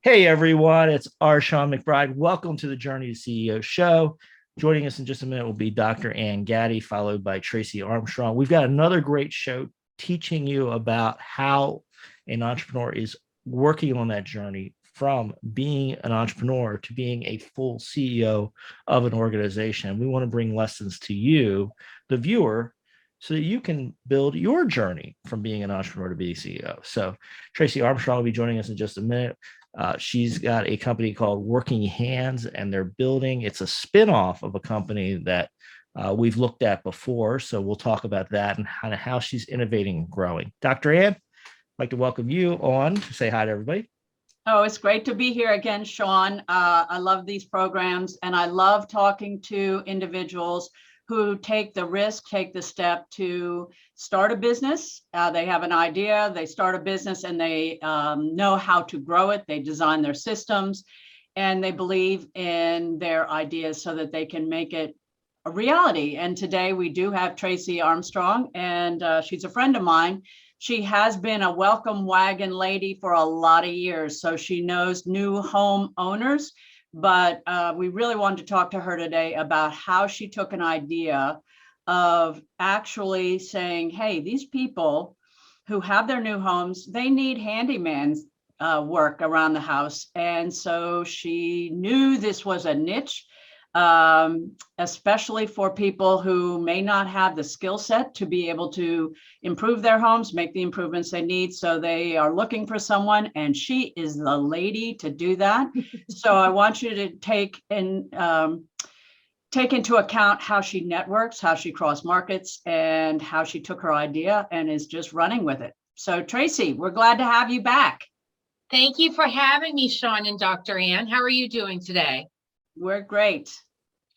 Hey everyone, it's Shawn McBride. Welcome to the Journey to CEO show. Joining us in just a minute will be Dr. Gatty, followed by Tracy Armstrong. We've got another great show teaching you about how an entrepreneur is working on that journey from being an entrepreneur to being a full CEO of an organization. We want to bring lessons to you, the viewer, so that you can build your journey from being an entrepreneur to being a CEO. So Tracy Armstrong will be joining us in just a minute. She's got a company called Working Hands, and they're building, it's a spinoff of a company that we've looked at before. So we'll talk about that and how she's innovating and growing. Dr. Ann, I'd like to welcome you on to say hi to everybody. Oh, it's great to be here again, Shawn. I love these programs, and I love talking to individuals who take the risk, take the step to start a business. They have an idea, they start a business, and they know how to grow it. They design their systems, and they believe in their ideas so that they can make it a reality. And today we do have Tracy Armstrong, and she's a friend of mine. She has been a welcome wagon lady for a lot of years, so she knows new home owners. But we really wanted to talk to her today about how she took an idea of actually saying, hey, these people who have their new homes, they need handyman work around the house. And so she knew this was a niche, especially for people who may not have the skill set to be able to improve their homes, make the improvements they need. So they are looking for someone, and she is the lady to do that. So I want you to take into account how she networks, how she cross markets, and how she took her idea and is just running with it. So Tracy, we're glad to have you back. Thank you for having me, Shawn and Dr. Ann. How are you doing today? We're great.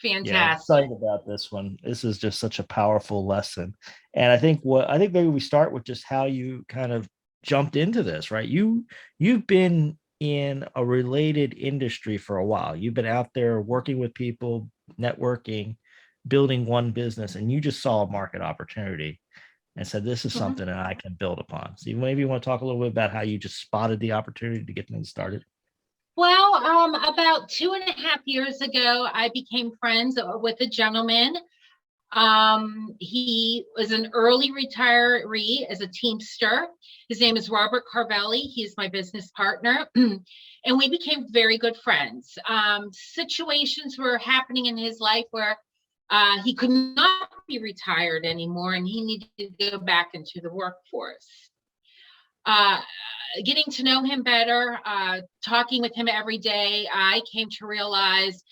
Fantastic. Yeah, I'm excited about this one. This is just such a powerful lesson. And I think maybe we start with just how you kind of jumped into this, right? You've been in a related industry for a while. You've been out there working with people, networking, building one business, and you just saw a market opportunity and said, this is something that I can build upon. So maybe you want to talk a little bit about how you just spotted the opportunity to get things started. Well, about 2.5 years ago, I became friends with a gentleman. He was an early retiree as a Teamster. His name is Robert Carvelli. He's my business partner. And we became very good friends. Situations were happening in his life where he could not be retired anymore, and he needed to go back into the workforce. Getting to know him better, talking with him every day, I came to realize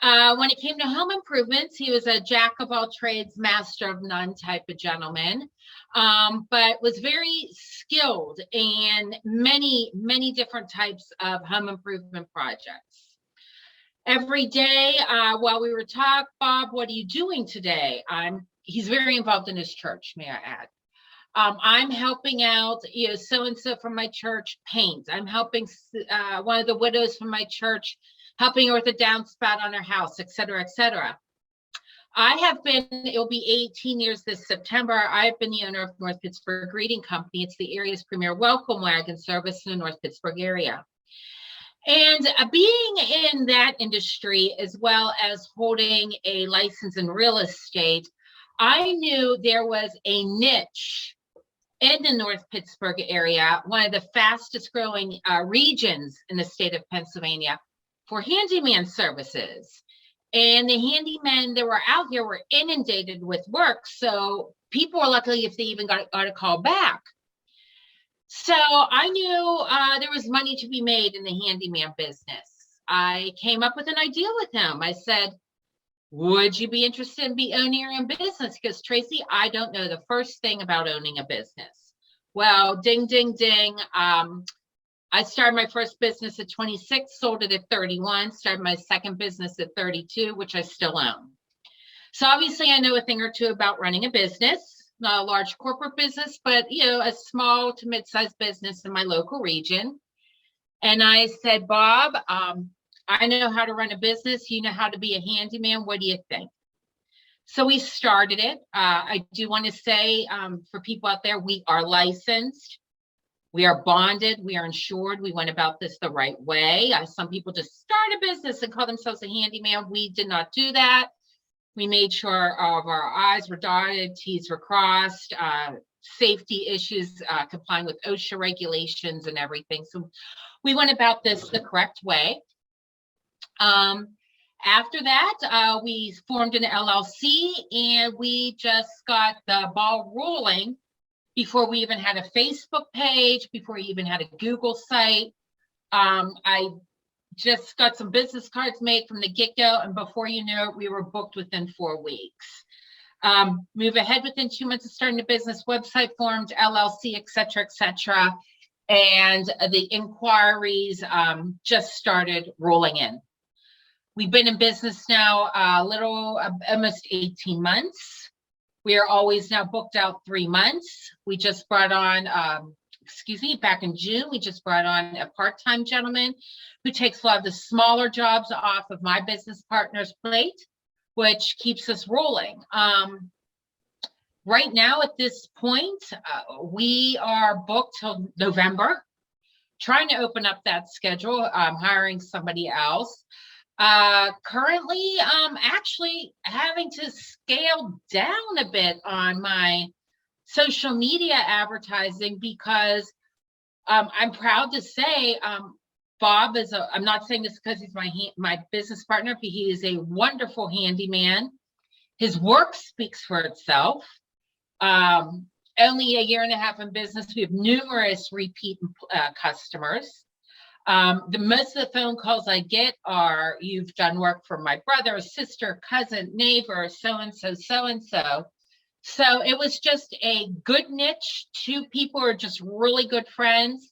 when it came to home improvements, he was a jack of all trades, master of none type of gentleman, but was very skilled in many, many different types of home improvement projects. Every day while we were talking, Bob, what are you doing today? He's very involved in his church, may I add. I'm helping out, so-and-so from my church paint. I'm helping one of the widows from my church, helping her with a downspout on her house, et cetera, et cetera. It will be 18 years this September. I've been the owner of North Pittsburgh Greeting Company. It's the area's premier welcome wagon service in the North Pittsburgh area. And being in that industry, as well as holding a license in real estate, I knew there was a niche in the North Pittsburgh area, one of the fastest growing regions in the state of Pennsylvania, for handyman services. And the handymen that were out here were inundated with work. So people were lucky if they even got a call back. So I knew there was money to be made in the handyman business. I came up with an idea with him. I said, would you be interested in owning your own business? Because Tracy, I don't know the first thing about owning a business. Well, ding, ding, ding. I started my first business at 26, sold it at 31, started my second business at 32, which I still own. So obviously I know a thing or two about running a business, not a large corporate business, but a small to mid-sized business in my local region. And I said, Bob, I know how to run a business. You know how to be a handyman. What do you think? So we started it. I do want to say for people out there, we are licensed. We are bonded, we are insured, we went about this the right way. Some people just start a business and call themselves a handyman. We did not do that. We made sure all of our I's were dotted, T's were crossed, safety issues, complying with OSHA regulations and everything. So we went about this the correct way. After that, we formed an LLC, and we just got the ball rolling before we even had a Facebook page, before we even had a Google site. I just got some business cards made from the get-go, and before you know it, we were booked within 4 weeks. Move ahead within 2 months of starting the business, website formed, LLC, et cetera, and the inquiries just started rolling in. We've been in business now almost 18 months. We are always now booked out 3 months. We just brought on, back in June, we just brought on a part-time gentleman who takes a lot of the smaller jobs off of my business partner's plate, which keeps us rolling. Right now at this point, we are booked till November, trying to open up that schedule, hiring somebody else. Currently, actually having to scale down a bit on my social media advertising because I'm proud to say Bob is I'm not saying this because he's my business partner, but he is a wonderful handyman. His work speaks for itself. Only a year and a half in business, we have numerous repeat customers. The most of the phone calls I get are, you've done work for my brother, sister, cousin, neighbor, so-and-so, so-and-so. So it was just a good niche. 2 people are just really good friends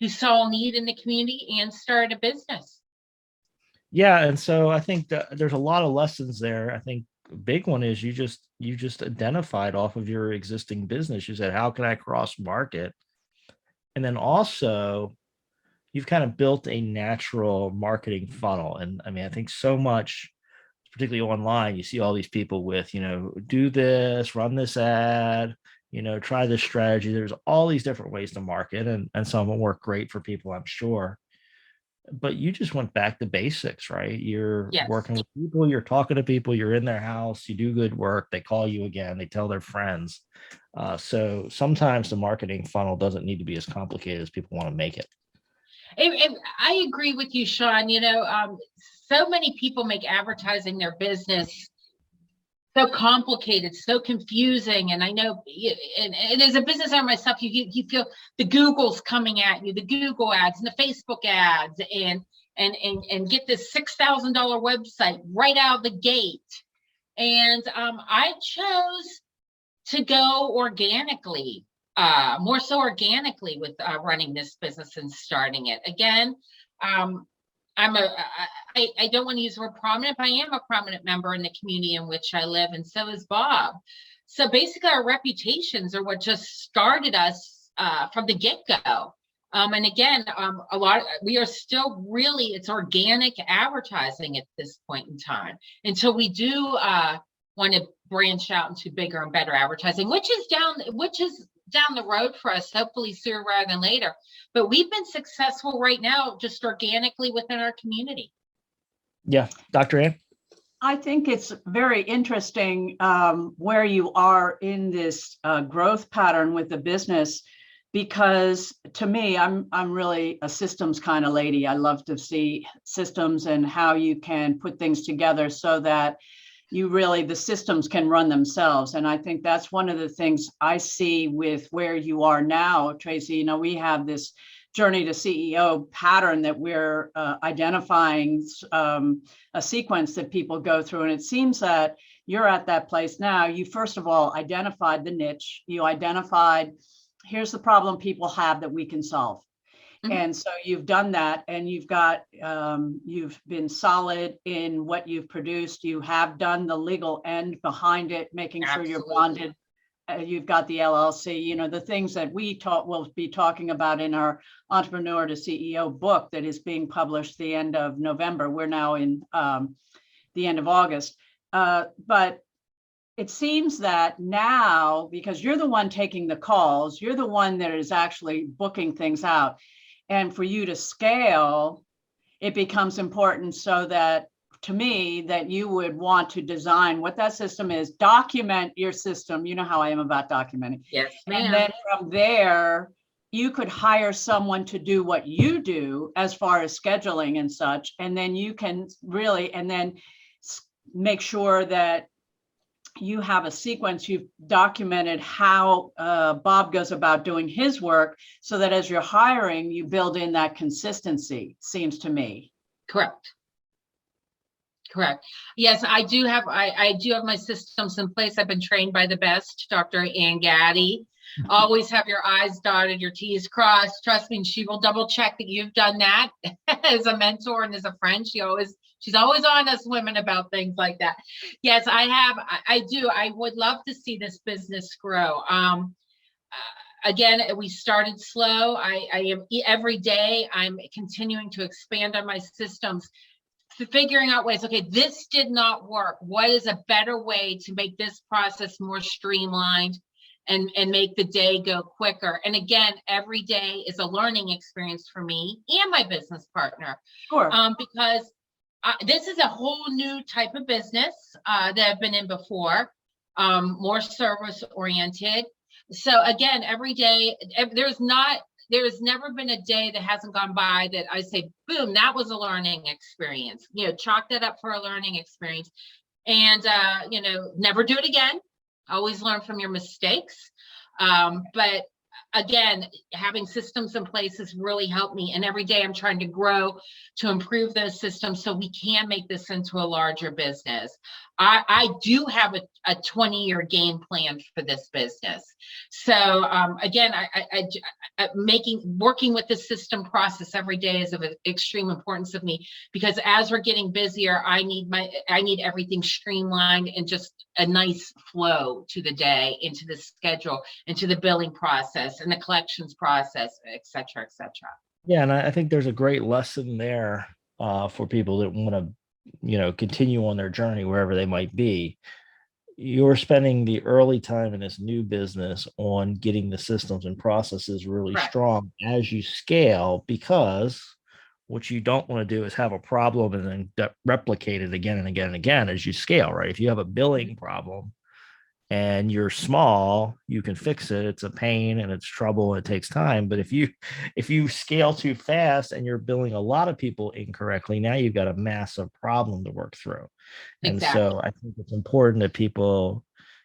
who saw a need in the community and started a business. Yeah. And so I think that there's a lot of lessons there. I think a big one is you just identified off of your existing business. You said, how can I cross market? And then also, you've kind of built a natural marketing funnel. And I mean, I think so much, particularly online, you see all these people with, do this, run this ad, try this strategy. There's all these different ways to market, and some of them work great for people, I'm sure. But you just went back to basics, right? You're Yes. working with people, you're talking to people, you're in their house, you do good work, they call you again, they tell their friends. So sometimes the marketing funnel doesn't need to be as complicated as people want to make it. I agree with you, Shawn. So many people make advertising their business so complicated, so confusing. And I know, and as a business owner myself, you feel the Google's coming at you, the Google ads and the Facebook ads, and get this $6,000 website right out of the gate. And I chose to go organically. More so organically with running this business and starting it. Again, I don't want to use the word prominent, but I am a prominent member in the community in which I live, and so is Bob. So basically our reputations are what just started us from the get-go. And again, we are still really, it's organic advertising at this point in time until we do want to branch out into bigger and better advertising, which is down the road for us, hopefully sooner rather than later. But we've been successful right now, just organically within our community. Yeah. Dr. Ann? I think it's very interesting where you are in this growth pattern with the business, because to me, I'm really a systems kind of lady. I love to see systems and how you can put things together so that the systems can run themselves. And I think that's one of the things I see with where you are now, Tracy. We have this journey to CEO pattern that we're identifying, a sequence that people go through. And it seems that you're at that place now. You first of all identified the niche. You identified, here's the problem people have that we can solve. Mm-hmm. And so you've done that, and you've been solid in what you've produced. You have done the legal end behind it, making Absolutely. Sure you're bonded. You've got the LLC, the things that we'll be talking about in our Entrepreneur to CEO book that is being published the end of November. We're now in the end of August. But it seems that now, because you're the one taking the calls, you're the one that is actually booking things out. And for you to scale, it becomes important so that, to me, that you would want to design what that system is, document your system. You know how I am about documenting. Yes, And ma'am. then from there, you could hire someone to do what you do as far as scheduling and such. And then you can really, and then make sure that you have a sequence, you've documented how Bob goes about doing his work, so that as you're hiring, you build in that consistency, seems to me. Correct. Correct. Yes, I do have my systems in place. I've been trained by the best, Dr. Gatty. Always have your I's dotted, your T's crossed. Trust me, she will double check that you've done that as a mentor and as a friend. She's always on us women about things like that. Yes, I do. I would love to see this business grow. Again, we started slow. I am every day, I'm continuing to expand on my systems, figuring out ways. Okay, this did not work. What is a better way to make this process more streamlined and make the day go quicker? And again, every day is a learning experience for me and my business partner. Sure. Because this is a whole new type of business that I've been in before, more service oriented. So again, every day, there's never been a day that hasn't gone by that I say, boom, that was a learning experience. Chalk that up for a learning experience, and never do it again. Always learn from your mistakes. But again, having systems in place has really helped me. And every day I'm trying to grow to improve those systems so we can make this into a larger business. I do have a 20-year game plan for this business. So again, working with the system process every day is of extreme importance of me, because as we're getting busier, I need everything streamlined and just a nice flow to the day, into the schedule, into the billing process and the collections process, et cetera, et cetera. Yeah, and I think there's a great lesson there for people that want to, continue on their journey wherever they might be. You're spending the early time in this new business on getting the systems and processes really Correct. strong as you scale, because what you don't want to do is have a problem and then replicate it again and again and again as you scale, right? If you have a billing problem and you're small, you can fix it. It's a pain and it's trouble and it takes time. But if you scale too fast and you're billing a lot of people incorrectly, now you've got a massive problem to work through. And Exactly. so I think it's important that people,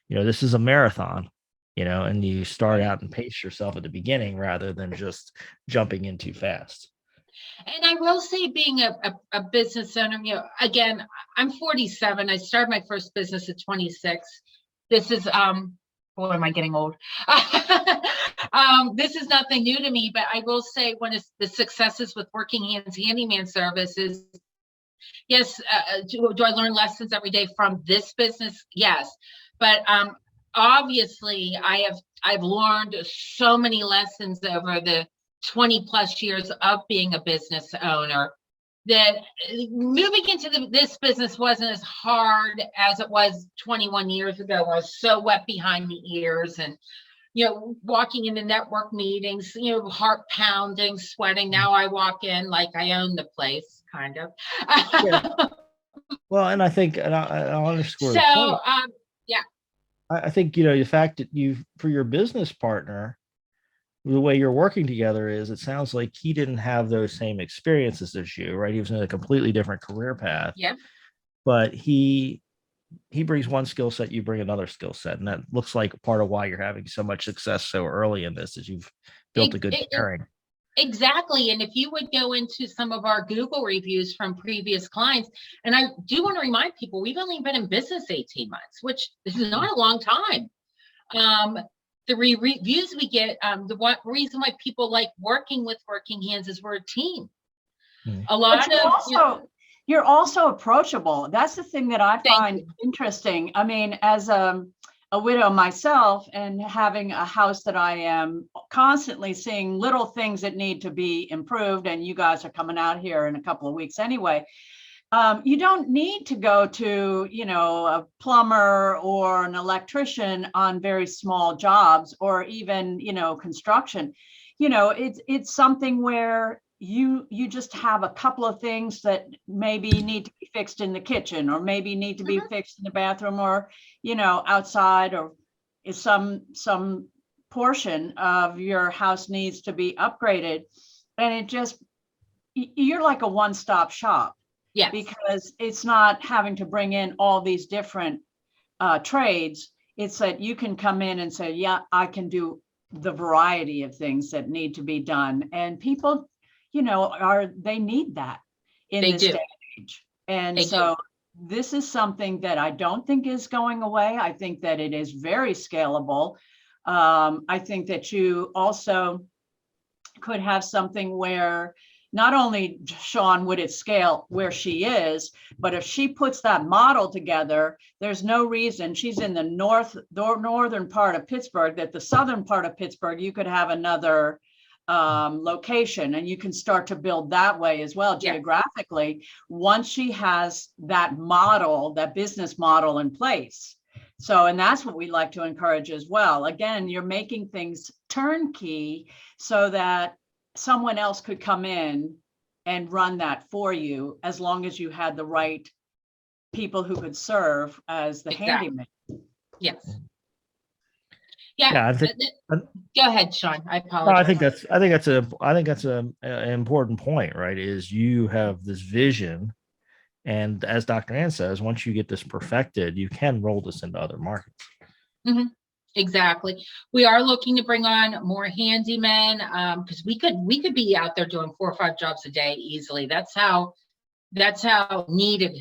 this is a marathon, and you start out and pace yourself at the beginning rather than just jumping in too fast. And I will say, being a business owner, again, I'm 47. I started my first business at 26. This is, boy, am I getting old? This is nothing new to me, but I will say one of the successes with Working Hands Handyman services, yes, do I learn lessons every day from this business? Yes. But obviously I've learned so many lessons over the 20 plus years of being a business owner, that moving into this business wasn't as hard as it was 21 years ago. I was so wet behind the ears, and walking into network meetings, heart pounding, sweating. Now I walk in like I own the place, kind of. Yeah. Well, and I think, and I'll underscore. So, yeah, I think the fact that for your business partner, the way you're working together is, it sounds like he didn't have those same experiences as you, right? He was in a completely different career path. Yeah. But he brings one skill set, you bring another skill set. And that looks like part of why you're having so much success so early in this, is you've built a good pairing. Exactly. And if you would go into some of our Google reviews from previous clients, and I do want to remind people, we've only been in business 18 months, which is not a long time. The reviews we get, the reason why people like working with Working Hands is we're a team. A lot of you're also approachable. That's the thing that I find interesting. I mean, as a widow myself, and having a house that I am constantly seeing little things that need to be improved, and you guys are coming out here in a couple of weeks anyway, You don't need to go to, a plumber or an electrician on very small jobs, or even, construction. It's something where you just have a couple of things that maybe need to be fixed in the kitchen, or maybe need to be fixed in the bathroom, or, outside, or is some portion of your house needs to be upgraded. And you're like a one-stop shop. Yes. Because it's not having to bring in all these different trades. It's that you can come in and say, yeah, I can do the variety of things that need to be done. And people, they need that in this day and age. And so this is something that I don't think is going away. I think that it is very scalable. I think that you also could have something where not only, Shawn, would it scale where she is, but if she puts that model together, there's no reason. She's in the northern part of Pittsburgh, that the southern part of Pittsburgh, you could have another location, and you can start to build that way as well, geographically, once she has that model, that business model in place. So, and that's what we like to encourage as well. Again, you're making things turnkey so that someone else could come in and run that for you, as long as you had the right people who could serve as the handyman. Yes. Yeah. Go ahead, Shawn. I apologize. No, I think that's an important point, right? Is you have this vision, and as Dr. Ann says, once you get this perfected, you can roll this into other markets. Mm-hmm. Exactly. We are looking to bring on more handymen, because we could be out there doing 4 or 5 jobs a day easily. That's how needed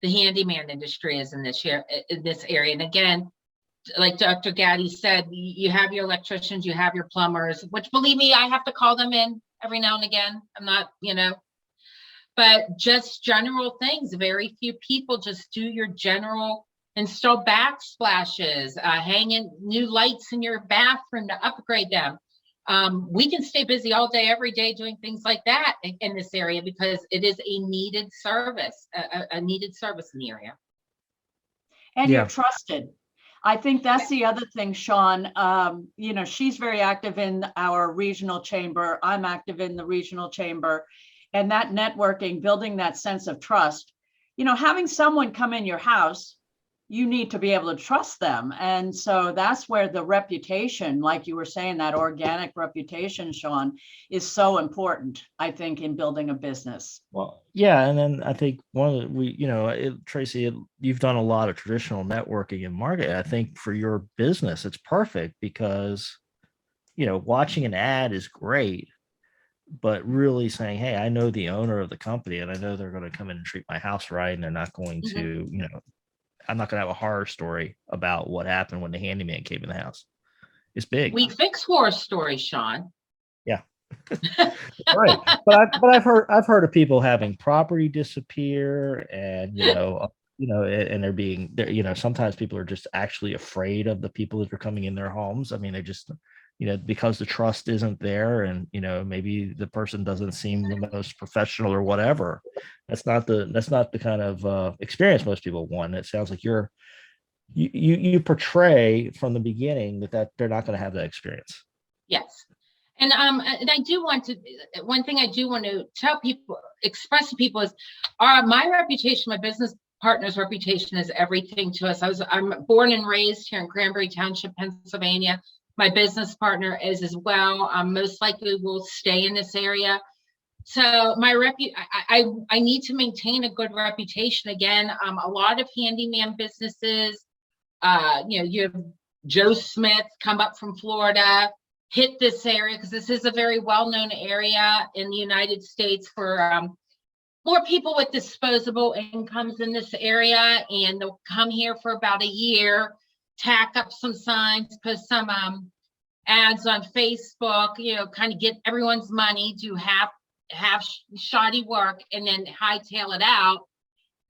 the handyman industry is in this area. And again, like Dr. Gatty said, you have your electricians, you have your plumbers, which, believe me, I have to call them in every now and again. I'm not, but just general things. Very few people just do your general. Install backsplashes, hang in new lights in your bathroom to upgrade them. We can stay busy all day, every day doing things like that in this area, because it is a needed service, a needed service in the area. And you're trusted. I think that's the other thing, Shawn. She's very active in our regional chamber. I'm active in the regional chamber. And that networking, building that sense of trust, having someone come in your house, you need to be able to trust them. And so that's where the reputation, like you were saying, that organic reputation, Shawn, is so important, I think, in building a business. Well, yeah. And then I think Tracy, you've done a lot of traditional networking and marketing. I think for your business, it's perfect because, watching an ad is great, but really saying, hey, I know the owner of the company, and I know they're going to come in and treat my house right. And they're not going to, I'm not going to have a horror story about what happened when the handyman came in the house. It's big. We fix horror stories, Shawn. Yeah. Right. But I've heard of people having property disappear, and, and they're being, sometimes people are just actually afraid of the people that are coming in their homes. I mean, they just, because the trust isn't there, and, maybe the person doesn't seem the most professional or whatever. That's not the kind of experience most people want. It sounds like you portray from the beginning that they're not going to have that experience. Yes. And I do want to, one thing I do want to tell people, express to people, is my reputation, my business partner's reputation is everything to us. I'm born and raised here in Cranberry Township, Pennsylvania. My business partner is as well. Most likely will stay in this area. So I need to maintain a good reputation. Again, a lot of handyman businesses, you have Joe Smith come up from Florida, hit this area, because this is a very well-known area in the United States for more people with disposable incomes in this area. And they'll come here for about a year, tack up some signs, post some ads on Facebook, kind of get everyone's money, do half shoddy work, and then hightail it out.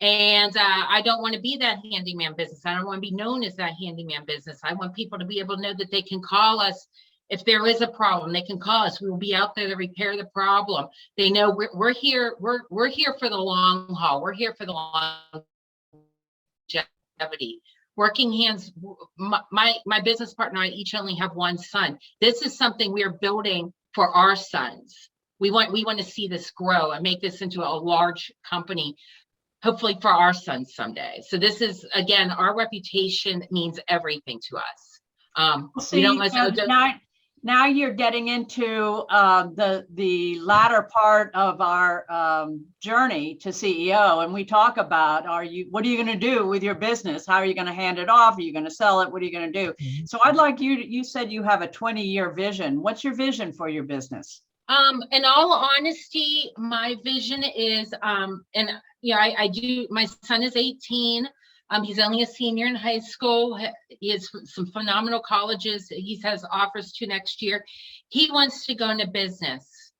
And I don't want to be that handyman business. I don't want to be known as that handyman business. I want people to be able to know that they can call us If there is a problem, they can call us. We will be out there to repair the problem. They know we're here. We're here for the long haul. We're here for the longevity. Working hands. My business partner and I each only have one son. This is something we are building for our sons. We want to see this grow and make this into a large company, hopefully for our sons someday. So this is, again, our reputation means everything to us. See, now you're getting into the latter part of our journey to CEO, and we talk about what are you going to do with your business? How are you going to hand it off? Are you going to sell it? What are you going to do? Mm-hmm. So I'd like you said you have a 20-year vision. What's your vision for your business? In all honesty, my vision is, I do, my son is 18. He's only a senior in high school. He has some phenomenal colleges. He has offers to next year. He wants to go into business.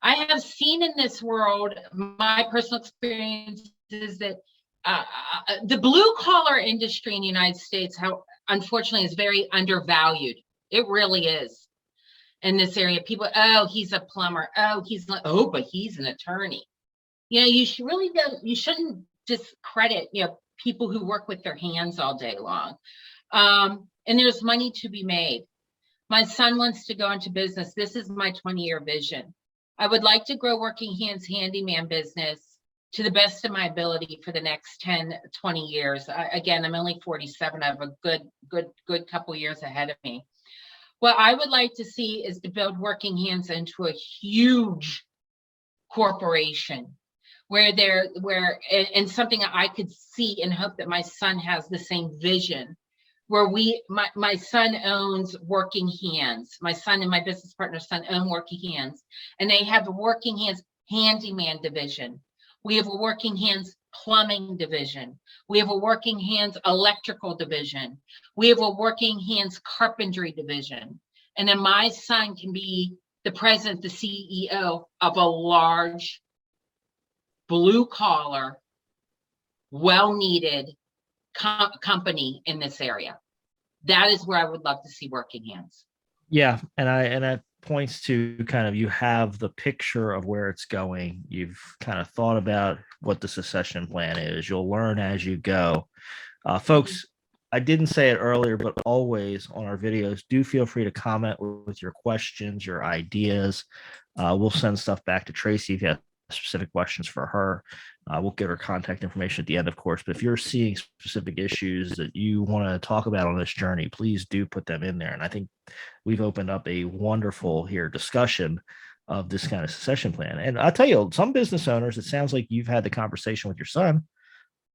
I have seen in this world, my personal experience is that the blue collar industry in the United States, unfortunately, is very undervalued. It really is. In this area, people, oh, he's a plumber. Oh, he's not. Oh, but he's an attorney. You shouldn't discredit, people who work with their hands all day long. And there's money to be made. My son wants to go into business. This is my 20-year vision. I would like to grow Working Hands handyman business to the best of my ability for the next 10, 20 years. Again, I'm only 47. I have a good couple years ahead of me. What I would like to see is to build Working Hands into a huge corporation and something I could see and hope that my son has the same vision, where my son owns Working Hands. My son and my business partner's son own Working Hands, and they have a Working Hands handyman division. We have a Working Hands plumbing division. We have a Working Hands electrical division. We have a Working Hands carpentry division. And then my son can be the president, the CEO of a large blue collar, well-needed company in this area. That is where I would love to see Working Hands. Yeah. And that points to kind of, you have the picture of where it's going. You've kind of thought about what the succession plan is. You'll learn as you go. Folks, I didn't say it earlier, but always on our videos, do feel free to comment with your questions, your ideas. We'll send stuff back to Tracy if you have specific questions for her. We'll get her contact information at the end, of course. But if you're seeing specific issues that you want to talk about on this journey, please do put them in there. And I think we've opened up a wonderful discussion of this kind of succession plan. And I'll tell you, some business owners, it sounds like you've had the conversation with your son.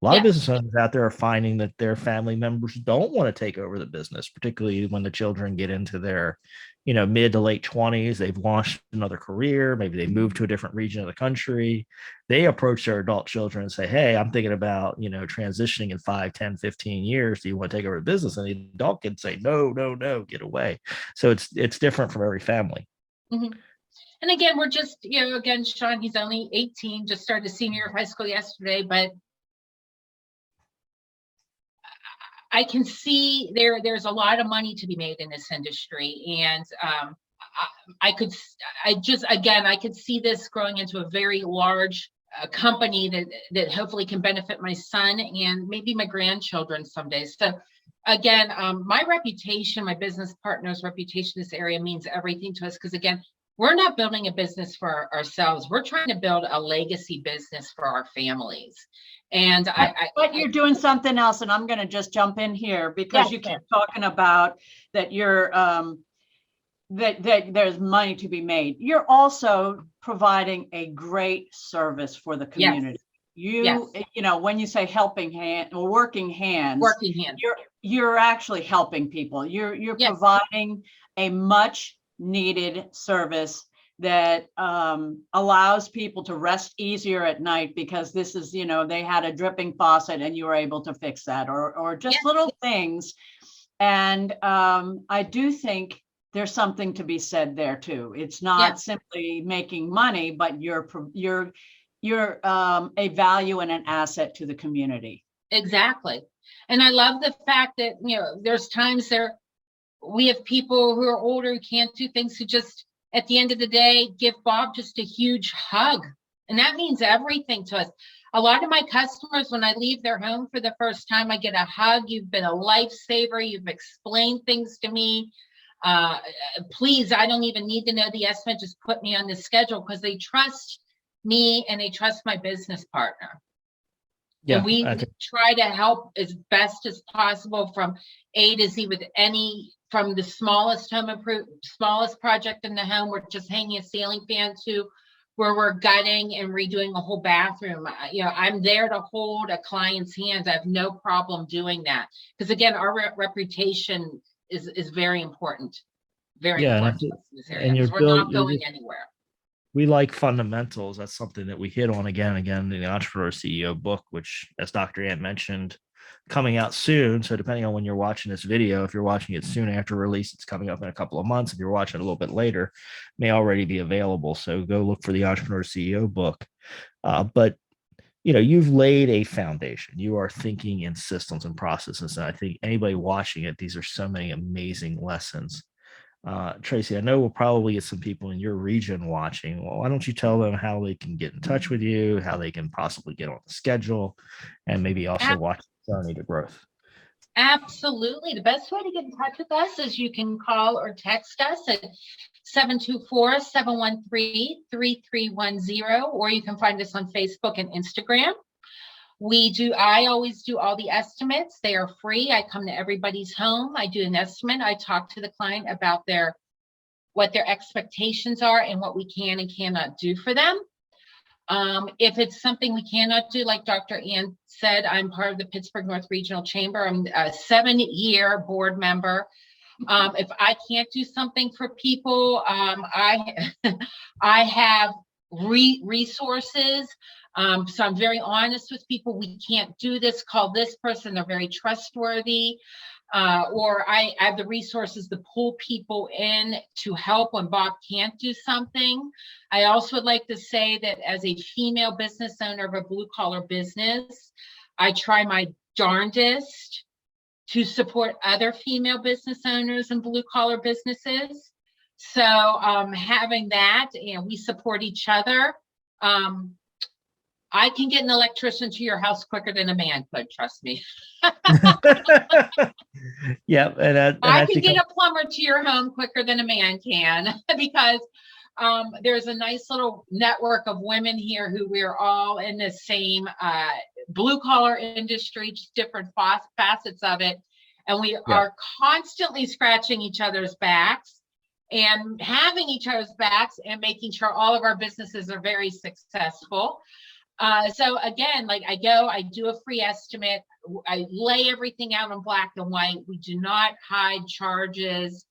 A lot of business owners out there are finding that their family members don't want to take over the business, particularly when the children get into their, mid to late 20s. They've launched another career. Maybe they moved to a different region of the country. They approach their adult children and say, hey, I'm thinking about, transitioning in 5, 10, 15 years. Do you want to take over the business? And the adult can say, no, get away. So it's different from every family. Mm-hmm. And again, we're just, again, Shawn, he's only 18, just started senior high school yesterday, but I can see there's a lot of money to be made in this industry. And I could see this growing into a very large company that hopefully can benefit my son and maybe my grandchildren someday. So again, my reputation, my business partner's reputation in this area means everything to us, because again, we're not building a business for ourselves. We're trying to build a legacy business for our families. And but you're doing something else, and I'm going to just jump in here because you keep talking about that you're that there's money to be made. You're also providing a great service for the community. Yes. When you say helping hand or working hands, you're actually helping people. You're providing a much needed service that allows people to rest easier at night, because this is, they had a dripping faucet and you were able to fix that, or just little things. And I do think there's something to be said there too. It's not simply making money, but you're a value and an asset to the community. Exactly. And I love the fact that, there's times we have people who are older, who can't do things, who just, at the end of the day, give Bob just a huge hug. And that means everything to us. A lot of my customers, when I leave their home for the first time, I get a hug. You've been a lifesaver. You've explained things to me. Please, I don't even need to know the estimate. Just put me on the schedule, because they trust me and they trust my business partner. Yeah, and we try to help as best as possible from A to Z with from the smallest smallest project in the home, we're just hanging a ceiling fan, to where we're gutting and redoing a whole bathroom. I'm there to hold a client's hands. I have no problem doing that, because again, our reputation is very important. Very important in this area, because we're not going anywhere. We like fundamentals. That's something that we hit on again and again in the Entrepreneur CEO book, which, as Dr. Ann mentioned, coming out soon. So depending on when you're watching this video, if you're watching it soon after release, it's coming up in a couple of months. If you're watching it a little bit later, it may already be available. So go look for the Entrepreneur CEO book. But you've laid a foundation. You are thinking in systems and processes. And I think anybody watching it, these are so many amazing lessons. Tracy, I know we'll probably get some people in your region watching. Well, why don't you tell them how they can get in touch with you, how they can possibly get on the schedule, and maybe also watch the journey to growth? Absolutely. The best way to get in touch with us is you can call or text us at 724-713-3310, or you can find us on Facebook and Instagram. I always do all the estimates. They are free. I come to everybody's home. I do an estimate. I talk to the client about what their expectations are and what we can and cannot do for them. If it's something we cannot do, like Dr. Ann said, I'm part of the Pittsburgh North Regional Chamber. I'm a 7-year board member. If I can't do something for people, I have resources. So I'm very honest with people. We can't do this. Call this person. They're very trustworthy. Or I have the resources to pull people in to help when Bob can't do something. I also would like to say that as a female business owner of a blue collar business, I try my darndest to support other female business owners and blue collar businesses. So having that, and we support each other. I can get an electrician to your house quicker than a man could, trust me. Yeah. And I can get a plumber to your home quicker than a man can, because there's a nice little network of women here who we're all in the same blue collar industry, just different facets of it. And we are constantly scratching each other's backs and having each other's backs and making sure all of our businesses are very successful. So again, like I do a free estimate. I lay everything out in black and white. We do not hide charges.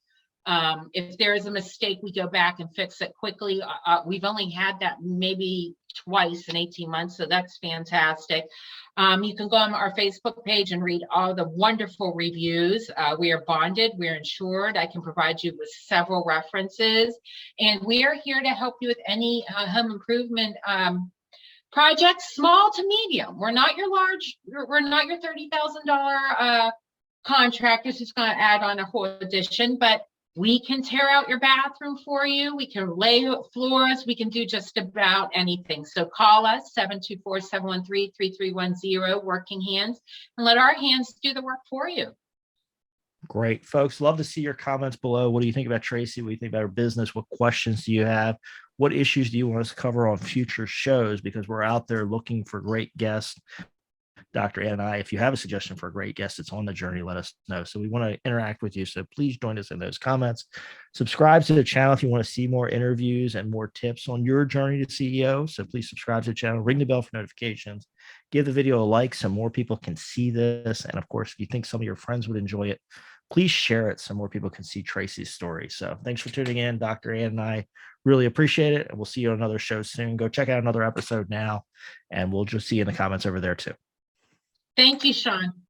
If there is a mistake, we go back and fix it quickly. We've only had that maybe twice in 18 months. So that's fantastic. You can go on our Facebook page and read all the wonderful reviews. We are bonded, we're insured. I can provide you with several references, and we are here to help you with any home improvement projects, small to medium. We're not your $30,000 contractors who's going to add on a whole addition, but we can tear out your bathroom for you. We can lay floors. We can do just about anything. So call us, 724-713-3310, Working Hands, and let our hands do the work for you. Great, folks. Love to see your comments below. What do you think about Tracy? What do you think about her business? What questions do you have? What issues do you want us to cover on future shows? Because we're out there looking for great guests. Dr. Ann and I, if you have a suggestion for a great guest that's on the journey, let us know. So we want to interact with you. So please join us in those comments. Subscribe to the channel if you want to see more interviews and more tips on your journey to CEO. So please subscribe to the channel, ring the bell for notifications, give the video a like so more people can see this. And of course, if you think some of your friends would enjoy it, please share it so more people can see Tracy's story. So thanks for tuning in. Dr. Ann and I really appreciate it. And we'll see you on another show soon. Go check out another episode now, and we'll just see you in the comments over there too. Thank you, Shawn.